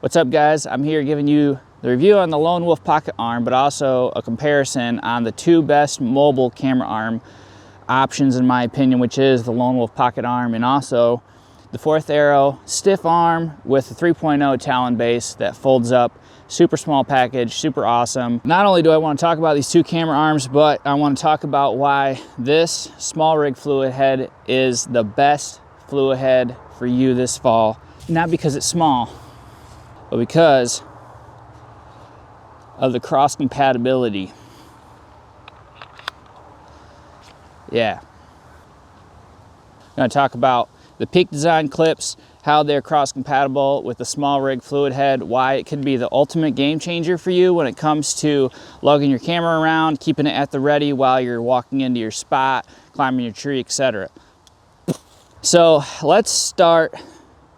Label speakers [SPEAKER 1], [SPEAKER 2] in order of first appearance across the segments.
[SPEAKER 1] What's up, guys? I'm here giving you the review on the Lone Wolf Pocket Arm, but also a comparison on the two best mobile camera arm options in my opinion, which is the Lone Wolf Pocket Arm and also the Fourth Arrow stiff arm with the 3.0 Talon Base that folds up. Super small package, super awesome. Not only do I want to talk about these two camera arms, but I want to talk about why this small rig fluid head is the best fluid head for you this fall. Not because it's small, but because of the cross compatibility. Yeah. I'm going to talk about the Peak Design clips, how they're cross compatible with the small rig fluid head, why it could be the ultimate game changer for you when it comes to lugging your camera around, keeping it at the ready while you're walking into your spot, climbing your tree, etc. So let's start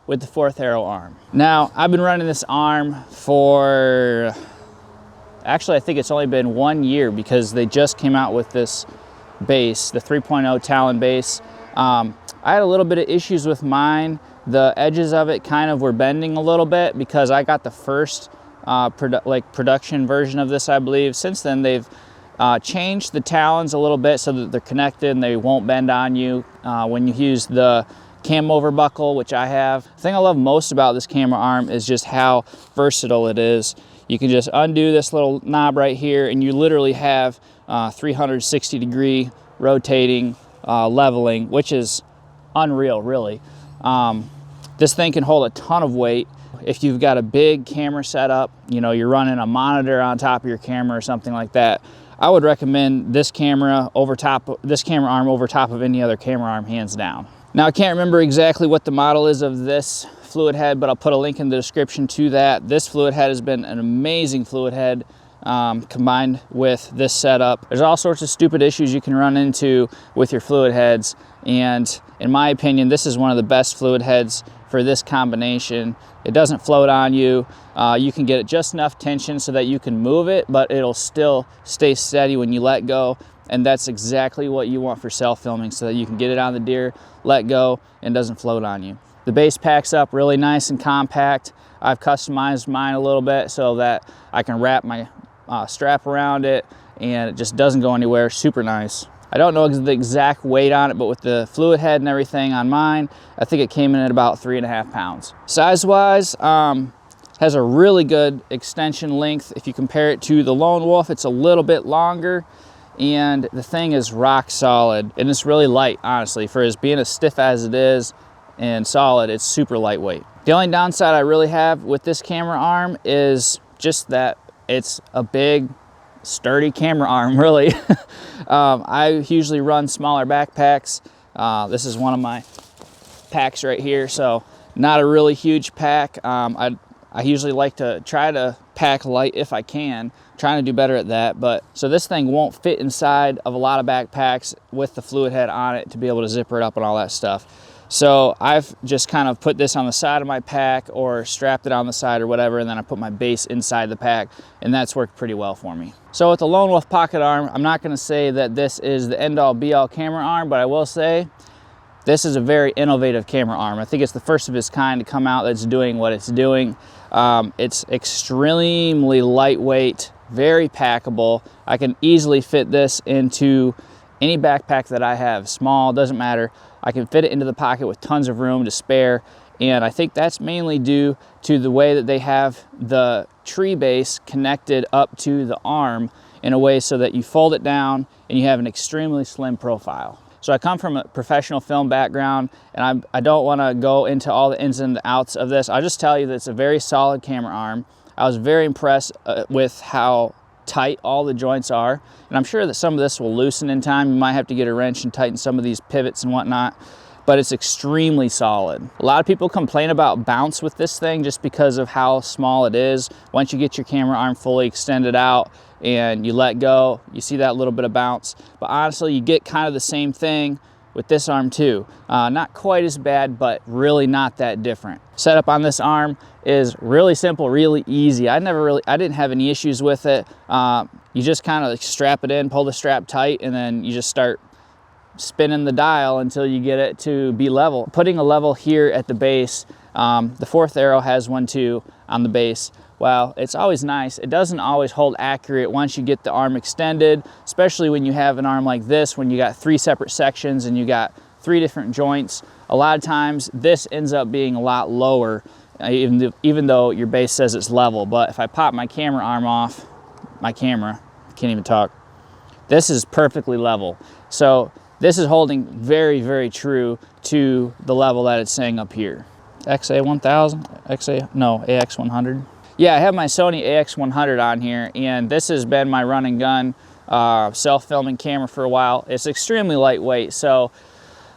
[SPEAKER 1] with the Fourth Arrow arm. Now, I've been running this arm for, actually I think it's only been 1 year because they just came out with this base, the 3.0 Talon Base. I had a little bit of issues with mine. The edges of it kind of were bending a little bit because I got the first production version of this, I believe. Since then, they've changed the talons a little bit so that they're connected and they won't bend on you when you use the cam over buckle, which I have. The thing I love most about this camera arm is just how versatile it is. You can just undo this little knob right here and you literally have 360-degree rotating leveling, which is unreal, really. This thing can hold a ton of weight. If you've got a big camera setup, you know, you're running a monitor on top of your camera or something like that, I would recommend this camera arm over top of any other camera arm, hands down. Now, I can't remember exactly what the model is of this fluid head, but I'll put a link in the description to that. This fluid head has been an amazing fluid head combined with this setup. There's all sorts of stupid issues you can run into with your fluid heads, and in my opinion, this is one of the best fluid heads for this combination. It doesn't float on you. You can get it just enough tension so that you can move it, but it'll still stay steady when you let go. And that's exactly what you want for self-filming, so that you can get it on the deer, let go, and doesn't float on you. The base packs up really nice and compact. I've customized mine a little bit so that I can wrap my strap around it and it just doesn't go anywhere. Super nice. I don't know the exact weight on it, but with the fluid head and everything on mine, I think it came in at about 3.5 pounds. Size-wise, has a really good extension length. If you compare it to the Lone Wolf, it's a little bit longer, and the thing is rock solid, and it's really light, honestly. For as being as stiff as it is and solid, it's super lightweight. The only downside I really have with this camera arm is just that it's a big, sturdy camera arm, really. I usually run smaller backpacks. This is one of my packs right here, so not a really huge pack. I usually like to try to pack light if I can, trying to do better at that. But so this thing won't fit inside of a lot of backpacks with the fluid head on it to be able to zipper it up and all that stuff. So I've just kind of put this on the side of my pack or strapped it on the side or whatever, and then I put my base inside the pack, and that's worked pretty well for me. So with the Lone Wolf Pocket Arm, I'm not going to say that this is the end-all be-all camera arm, but I will say this is a very innovative camera arm. I think it's the first of its kind to come out that's doing what it's doing. It's extremely lightweight, very packable. I can easily fit this into any backpack that I have. Small, doesn't matter. I can fit it into the pocket with tons of room to spare, and I think that's mainly due to the way that they have the tree base connected up to the arm in a way so that you fold it down and you have an extremely slim profile. So I come from a professional film background, and I don't want to go into all the ins and outs of this. I'll just tell you that it's a very solid camera arm. I was very impressed with how tight all the joints are, and I'm sure that some of this will loosen in time. You might have to get a wrench and tighten some of these pivots and whatnot, but it's extremely solid. A lot of people complain about bounce with this thing just because of how small it is. Once you get your camera arm fully extended out and you let go, you see that little bit of bounce. But honestly, you get kind of the same thing with this arm too. Not quite as bad, but really not that different. Setup on this arm is really simple, really easy. I didn't have any issues with it. You just kind of strap it in, pull the strap tight, and then you just start spinning the dial until you get it to be level. Putting a level here at the base The fourth arrow has one too on the base. Well, it's always nice. It doesn't always hold accurate once you get the arm extended, especially when you have an arm like this, when you got 3 separate sections and you got 3 different joints. A lot of times this ends up being a lot lower, even though your base says it's level. But if I pop my camera arm off, my camera, can't even talk, this is perfectly level. So this is holding very, very true to the level that it's saying up here. XA1000, no, AX100. Yeah, I have my Sony AX100 on here, and this has been my run and gun self-filming camera for a while. It's extremely lightweight, so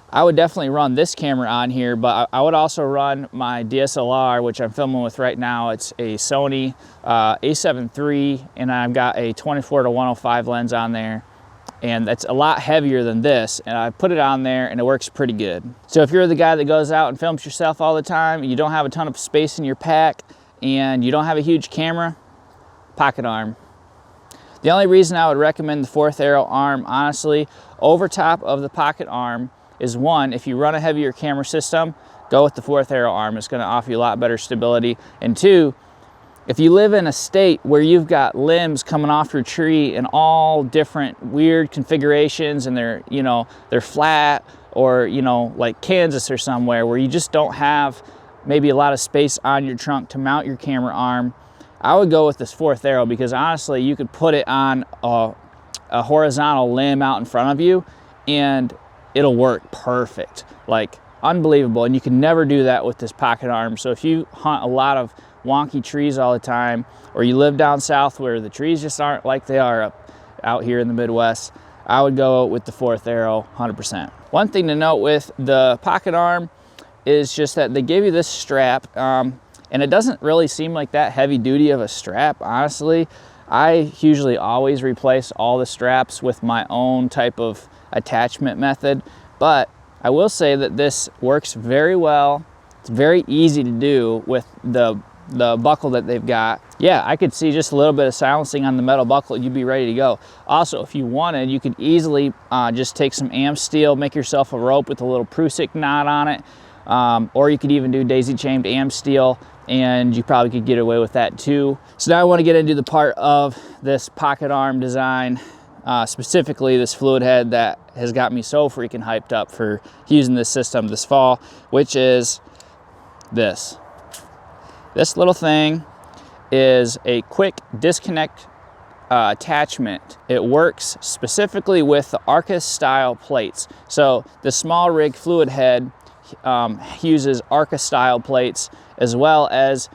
[SPEAKER 1] I would definitely run this camera on here, but I would also run my DSLR, which I'm filming with right now. It's a Sony a7 III, and I've got a 24-105 lens on there, and that's a lot heavier than this, and I put it on there and it works pretty good. So if you're the guy that goes out and films yourself all the time, and you don't have a ton of space in your pack, and you don't have a huge camera, pocket arm. The only reason I would recommend the fourth arrow arm, honestly, over top of the pocket arm is, one, if you run a heavier camera system, go with the fourth arrow arm. It's going to offer you a lot better stability. And two, if you live in a state where you've got limbs coming off your tree in all different weird configurations, and they're, you know, they're flat, or, you know, like Kansas or somewhere where you just don't have maybe a lot of space on your trunk to mount your camera arm, I would go with this fourth arrow, because honestly, you could put it on a horizontal limb out in front of you and it'll work perfect, like unbelievable. And you can never do that with this pocket arm. So if you hunt a lot of wonky trees all the time, or you live down south where the trees just aren't like they are out here in the Midwest, I would go with the fourth arrow 100%. One thing to note with the pocket arm is just that they give you this strap, and it doesn't really seem like that heavy duty of a strap, honestly. I usually always replace all the straps with my own type of attachment method, but I will say that this works very well. It's very easy to do with the buckle that they've got. Yeah, I could see just a little bit of silencing on the metal buckle, you'd be ready to go. Also, if you wanted, you could easily just take some am steel, make yourself a rope with a little Prusik knot on it, or you could even do daisy chained am steel, and you probably could get away with that too. So now I want to get into the part of this pocket arm design, specifically this fluid head that has got me so freaking hyped up for using this system this fall, which is this. This little thing is a quick disconnect attachment. It works specifically with the Arca style plates. So the small rig fluid head uses Arca style plates, as well as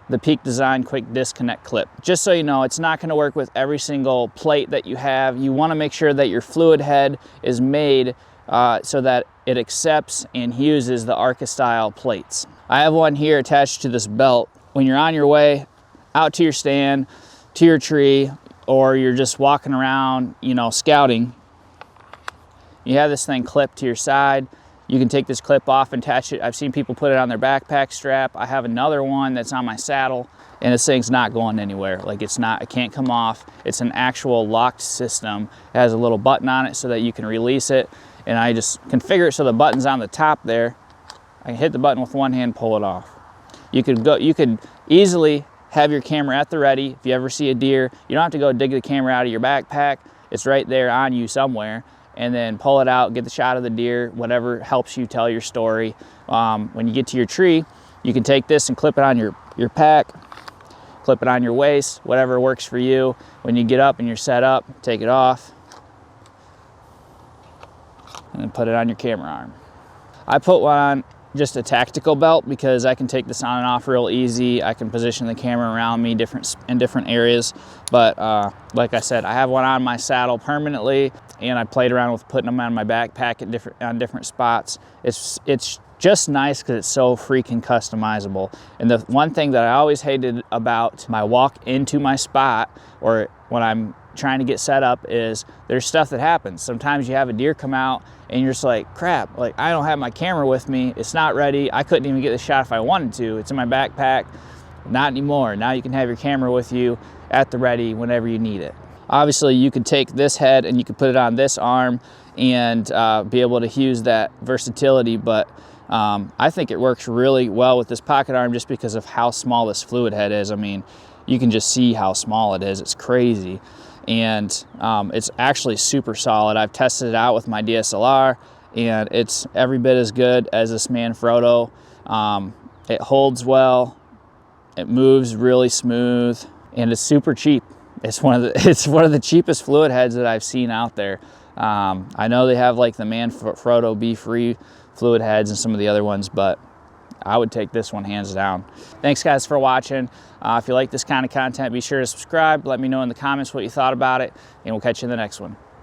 [SPEAKER 1] the Peak Design quick disconnect clip. Just so you know, it's not going to work with every single plate that you have. You want to make sure that your fluid head is made so that it accepts and uses the Arca style plates. I have one here attached to this belt. When you're on your way out to your stand, to your tree, or you're just walking around, you know, scouting, you have this thing clipped to your side. You can take this clip off and attach it. I've seen people put it on their backpack strap. I have another one that's on my saddle, and this thing's not going anywhere. Like, it's not, it can't come off. It's an actual locked system. It has a little button on it so that you can release it, and I just configure it so the button's on the top there. I can hit the button with one hand, pull it off. You could easily have your camera at the ready. If you ever see a deer, you don't have to go dig the camera out of your backpack. It's right there on you somewhere, and then pull it out, get the shot of the deer, whatever helps you tell your story. When you get to your tree, you can take this and clip it on your pack, clip it on your waist, whatever works for you. When you get up and you're set up, take it off, and then put it on your camera arm. I put one on just a tactical belt because I can take this on and off real easy. I can position the camera around me in different areas. But like I said, I have one on my saddle permanently, and I played around with putting them on my backpack on different spots. It's just nice because it's so freaking customizable. And the one thing that I always hated about my walk into my spot, or when I'm trying to get set up, is there's stuff that happens. Sometimes you have a deer come out and you're just like, crap, like I don't have my camera with me. It's not ready. I couldn't even get the shot if I wanted to. It's in my backpack. Not anymore. Now you can have your camera with you at the ready whenever you need it. Obviously, you could take this head and you could put it on this arm and be able to use that versatility, but I think it works really well with this pocket arm just because of how small this fluid head is. I mean, you can just see how small it is. It's crazy. And it's actually super solid. I've tested it out with my DSLR, and it's every bit as good as this Manfrotto. It holds well, it moves really smooth, and it's super cheap. It's one of the cheapest fluid heads that I've seen out there. I know they have like the Manfrotto B-Free fluid heads and some of the other ones, but I would take this one hands down. Thanks guys for watching. If you like this kind of content, be sure to subscribe. Let me know in the comments what you thought about it, and we'll catch you in the next one.